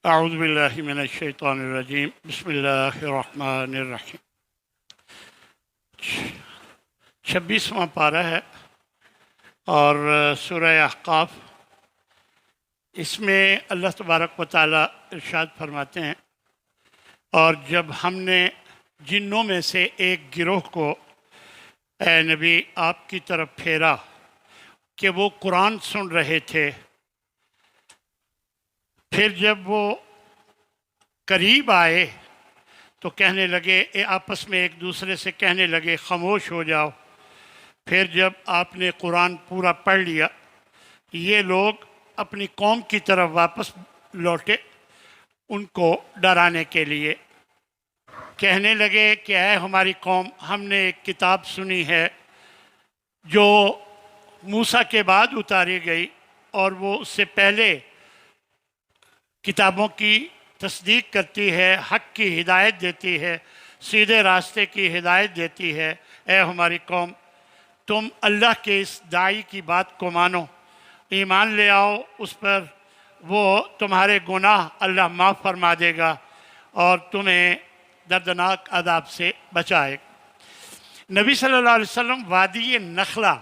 اعوذ باللہ من الشیطان الرجیم بسم اللہ الرحمن الرحیم 26واں پارہ ہے اور سورہ احقاف. اس میں اللہ تبارک و تعالیٰ ارشاد فرماتے ہیں، اور جب ہم نے جنوں میں سے ایک گروہ کو اے نبی آپ کی طرف پھیرا کہ وہ قرآن سن رہے تھے، پھر جب وہ قریب آئے تو کہنے لگے، آپس میں ایک دوسرے سے کہنے لگے خاموش ہو جاؤ. پھر جب آپ نے قرآن پورا پڑھ لیا، یہ لوگ اپنی قوم کی طرف واپس لوٹے ان کو ڈرانے کے لیے. کہنے لگے کہ اے ہماری قوم، ہم نے ایک کتاب سنی ہے جو موسیٰ کے بعد اتاری گئی، اور وہ اس سے پہلے کتابوں کی تصدیق کرتی ہے، حق کی ہدایت دیتی ہے، سیدھے راستے کی ہدایت دیتی ہے. اے ہماری قوم، تم اللہ کے اس داعی کی بات کو مانو، ایمان لے آؤ اس پر، وہ تمہارے گناہ اللہ معاف فرما دے گا اور تمہیں دردناک عذاب سے بچائے گا. نبی صلی اللہ علیہ وسلم وادی نخلہ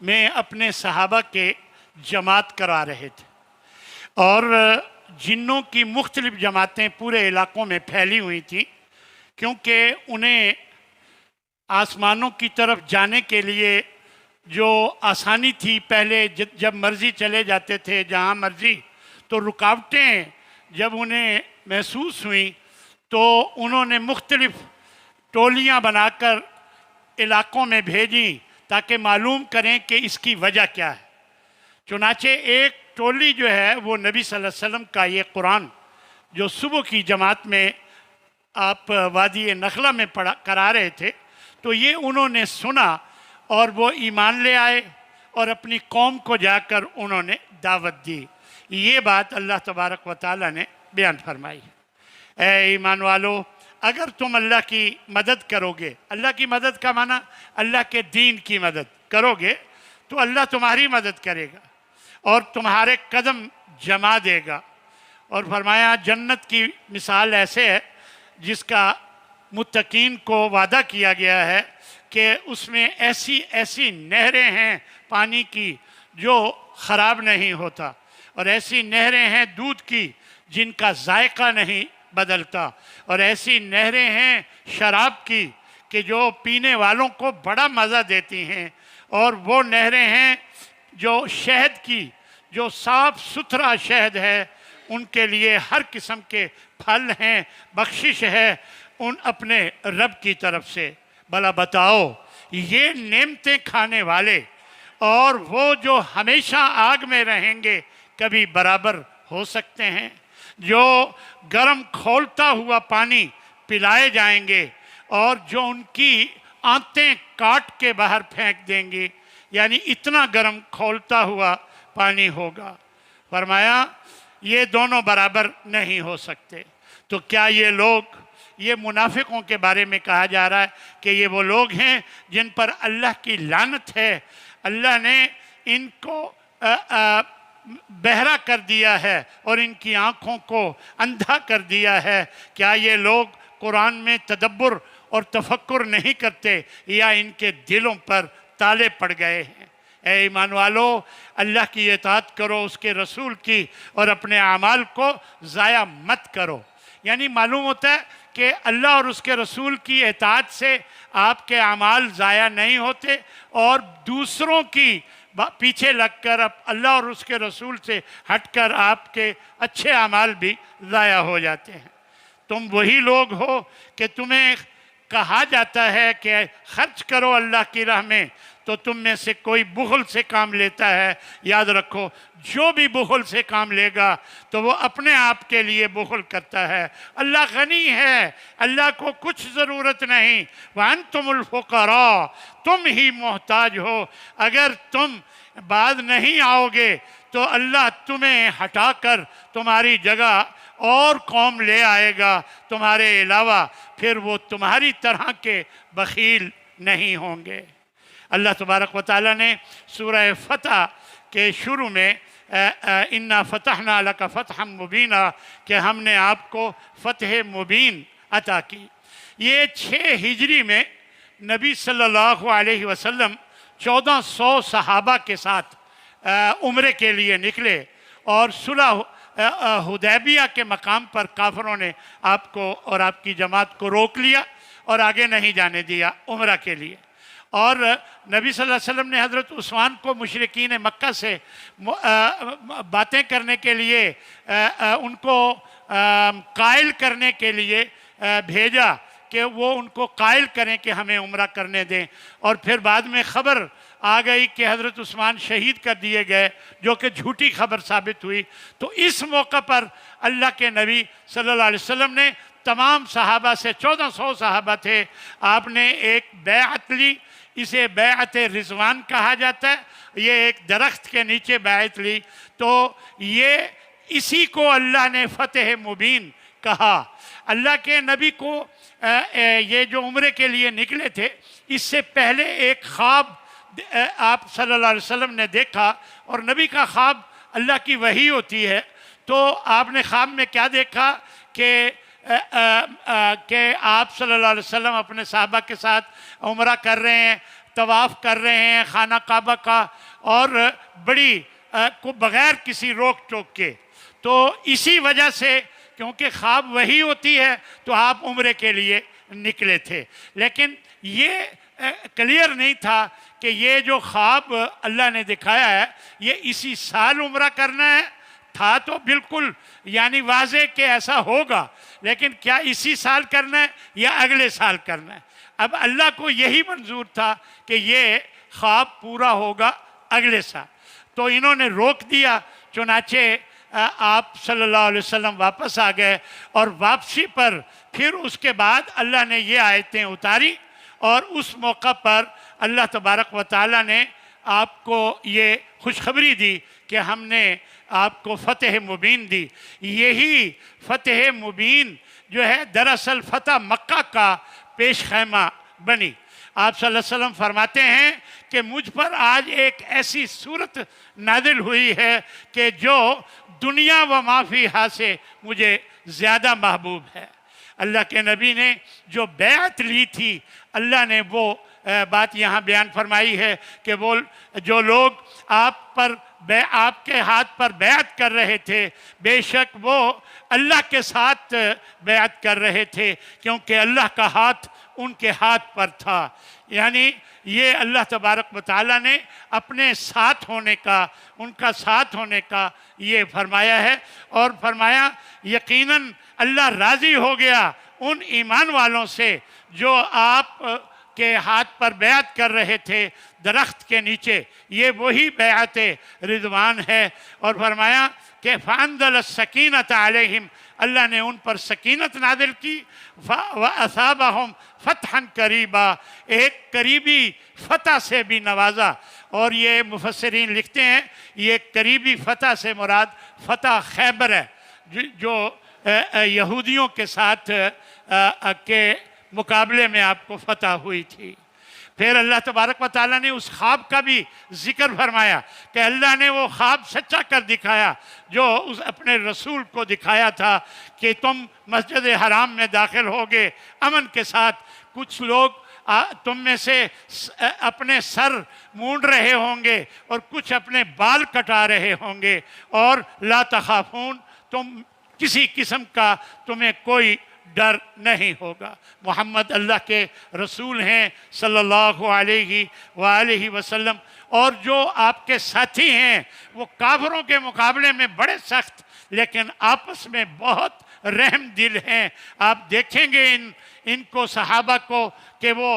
میں اپنے صحابہ کے جماعت کرا رہے تھے، اور جنوں کی مختلف جماعتیں پورے علاقوں میں پھیلی ہوئی تھیں، کیونکہ انہیں آسمانوں کی طرف جانے کے لیے جو آسانی تھی، پہلے جب مرضی چلے جاتے تھے جہاں مرضی، تو رکاوٹیں جب انہیں محسوس ہوئیں تو انہوں نے مختلف ٹولیاں بنا کر علاقوں میں بھیجیں تاکہ معلوم کریں کہ اس کی وجہ کیا ہے. چنانچہ ایک ٹولی جو ہے وہ نبی صلی اللہ علیہ وسلم کا یہ قرآن جو صبح کی جماعت میں آپ وادی نخلہ میں کرا رہے تھے، تو یہ انہوں نے سنا اور وہ ایمان لے آئے اور اپنی قوم کو جا کر انہوں نے دعوت دی. یہ بات اللہ تبارک و تعالیٰ نے بیان فرمائی. اے ایمان والو، اگر تم اللہ کی مدد کرو گے، اللہ کی مدد کا معنی اللہ کے دین کی مدد کرو گے، تو اللہ تمہاری مدد کرے گا اور تمہارے قدم جما دے گا. اور فرمایا جنت کی مثال ایسے ہے جس کا متقین کو وعدہ کیا گیا ہے کہ اس میں ایسی ایسی نہریں ہیں پانی کی جو خراب نہیں ہوتا، اور ایسی نہریں ہیں دودھ کی جن کا ذائقہ نہیں بدلتا، اور ایسی نہریں ہیں شراب کی کہ جو پینے والوں کو بڑا مزہ دیتی ہیں، اور وہ نہریں ہیں جو شہد کی، جو صاف ستھرا شہد ہے، ان کے لیے ہر قسم کے پھل ہیں، بخشش ہے ان اپنے رب کی طرف سے. بھلا بتاؤ، یہ نعمتیں کھانے والے اور وہ جو ہمیشہ آگ میں رہیں گے کبھی برابر ہو سکتے ہیں؟ جو گرم کھولتا ہوا پانی پلائے جائیں گے اور جو ان کی آنتیں کاٹ کے باہر پھینک دیں گے، یعنی اتنا گرم کھولتا ہوا پانی ہوگا. فرمایا یہ دونوں برابر نہیں ہو سکتے. تو کیا یہ لوگ، یہ منافقوں کے بارے میں کہا جا رہا ہے کہ یہ وہ لوگ ہیں جن پر اللہ کی لعنت ہے، اللہ نے ان کو بہرا کر دیا ہے اور ان کی آنکھوں کو اندھا کر دیا ہے. کیا یہ لوگ قرآن میں تدبر اور تفکر نہیں کرتے، یا ان کے دلوں پر تالے پڑ گئے ہیں؟ اے ایمان والو، اللہ کی اطاعت کرو، اس کے رسول کی، اور اپنے اعمال کو ضائع مت کرو. یعنی معلوم ہوتا ہے کہ اللہ اور اس کے رسول کی اطاعت سے آپ کے اعمال ضائع نہیں ہوتے، اور دوسروں کی پیچھے لگ کر اب اللہ اور اس کے رسول سے ہٹ کر آپ کے اچھے اعمال بھی ضائع ہو جاتے ہیں. تم وہی لوگ ہو کہ تمہیں کہا جاتا ہے کہ خرچ کرو اللہ کی راہ میں، تو تم میں سے کوئی بخل سے کام لیتا ہے. یاد رکھو، جو بھی بخل سے کام لے گا تو وہ اپنے آپ کے لیے بخل کرتا ہے. اللہ غنی ہے، اللہ کو کچھ ضرورت نہیں. وَأَنْتُمُ الْفُقَرَاءُ، تم ہی محتاج ہو. اگر تم بعد نہیں آؤ گے تو اللہ تمہیں ہٹا کر تمہاری جگہ اور قوم لے آئے گا تمہارے علاوہ، پھر وہ تمہاری طرح کے بخیل نہیں ہوں گے. اللہ تبارک و تعالیٰ نے سورہ فتح کے شروع میں इन्ना फ़तहना लका फ़तहम मुबीना कि हमने आपको फ़तह मुबीन अता की। ये 6 हिजरी में नबी सल्लल्लाहु अलैहि वसल्लम 1400 सहाबा के साथ उम्रे के लिए निकले और सुलह हुदैबिया के मकाम पर काफरों ने आपको और आपकी जमात को रोक लिया और आगे नहीं जाने दिया उम्रा के लिए। और नबी सल्लल्लाहु अलैहि वसल्लम ने हज़रत उस्मान को मुशरिकीन मक्का से बातें करने के लिए उनको कायल करने के लिए भेजा कि वो उनको कायल करें कि हमें उम्रा करने दें। और फिर बाद में ख़बर आ गई कि हज़रत उस्मान शहीद कर दिए गए, जो कि झूठी खबर साबित हुई। तो इस मौका पर अल्लाह के नबी सल्लल्लाहु अलैहि वसल्लम ने तमाम सहाबा से, 1400 सहाबा थे, आपने एक बैअत ली। इसे बैअत रिज़वान कहा जाता है। ये एक दरख्त के नीचे बैअत ली। तो ये इसी को अल्लाह ने फ़तह मुबीन कहा। अल्लाह के नबी को ये जो उम्रे के लिए निकले थे, इससे पहले एक ख्वाब आप सल्लल्लाहु अलैहि वसल्लम ने देखा। और नबी का ख्वाब अल्लाह की वही होती है। तो आपने ख्वाब में क्या देखा कि आप सल्लल्लाहु अलैहि वसल्लम अपने साहबा के साथ उम्रा कर रहे हैं, तवाफ़ कर रहे हैं खाना काबा का, और बड़ी को बग़ैर किसी रोक टोक के। तो इसी वजह से, क्योंकि ख्वाब वही होती है, तो आप उम्रे के लिए निकले थे। लेकिन ये क्लियर नहीं था कि ये जो ख्वाब अल्लाह ने दिखाया है ये इसी साल उम्रा करना है। था तो बिल्कुल यानी वाज़े कि ऐसा होगा, लेकिन क्या इसी साल करना है या अगले साल करना है। अब अल्लाह को यही मंजूर था कि ये ख्वाब पूरा होगा अगले साल। तो इन्होंने रोक दिया। चुनाचे आप सल्लल्लाहु अलैहि वसल्लम वापस आ गए और वापसी पर फिर उसके बाद अल्लाह ने ये आयतें उतारी और उस मौका पर अल्लाह तबारक व तआला ने आपको ये खुशखबरी दी कि हमने आपको फ़तह मुबीन दी। यही फ़तह मुबीन जो है दरअसल फ़तह मक्का का पेश खैमा बनी। आप सल्लल्लाहु अलैहि वसल्लम फरमाते हैं कि मुझ पर आज एक ऐसी सूरत नादिल हुई है कि जो दुनिया व माफ़ीहा से मुझे ज़्यादा महबूब है। अल्लाह के नबी ने जो बैअत ली थी, अल्लाह ने वो बात यहाँ बयान फरमाई है कि वो जो लोग आपके हाथ पर बैअत कर रहे थे, बेशक वो अल्लाह के साथ बैअत कर रहे थे, क्योंकि अल्लाह का हाथ उनके हाथ पर था। यानी ये अल्लाह तबारक व तआला ने अपने साथ होने का, उनका साथ होने का ये फरमाया है। और फरमाया यकीनन अल्लाह राज़ी हो गया उन ईमान वालों से जो आप के हाथ पर बैअत कर रहे थे दरख्त के नीचे। ये वही बैअत रिज़वान है। और फरमाया कि फ़अंज़ल सकीनत अलैहिम, अल्लाह ने उन पर सकीनत नादिल की। व असाबहुम फ़तहन करीबा, एक करीबी फ़तह से भी नवाजा। और ये मुफस्सिरीन लिखते हैं ये करीबी फ़तह से मुराद फ़तह खैबर है, जो यहूदियों के साथ के मुकाबले में आपको फ़तह हुई थी। फिर अल्लाह तबारक व तआला ने उस ख्वाब का भी ज़िक्र फरमाया कि अल्लाह ने वो ख्वाब सच्चा कर दिखाया जो उस अपने रसूल को दिखाया था कि तुम मस्जिद हराम में दाखिल होगे अमन के साथ। कुछ लोग तुम में से अपने सर मूंड रहे होंगे और कुछ अपने बाल कटा रहे होंगे। और ला तखाफून, तुम किसी किस्म का तुम्हें कोई डर नहीं होगा। मोहम्मद अल्लाह के रसूल हैं सल्लल्लाहु अलैहि वसल्लम। और जो आपके साथी हैं वो काफिरों के मुकाबले में बड़े सख्त लेकिन आपस में बहुत रहम दिल हैं। आप देखेंगे इनको सहाबा को कि वो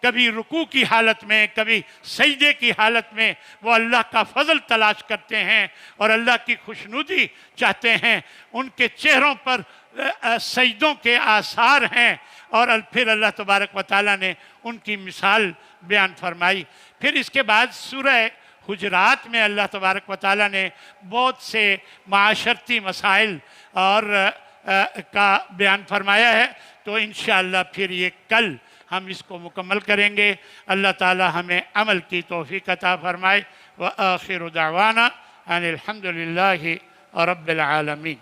कभी रुकू की हालत में, कभी सजदे की हालत में वो अल्लाह का फजल तलाश करते हैं और अल्लाह की खुशनुदी चाहते हैं। उनके चेहरों पर सजदों के आसार हैं। और फिर अल्लाह तबारक व तआला ने उनकी मिसाल बयान फरमाई। फिर इसके बाद सूरह हुजरात में अल्लाह तबारक व तआला ने बहुत से माशरती मसाइल और का बयान फरमाया है। तो इंशाअल्लाह फिर ये कल हम इसको मुकम्मल करेंगे। अल्लाह ताला हमें अमल की तौफीक अता फरमाए। व आखिर दावाना ان الحمد للہ رب العالمین.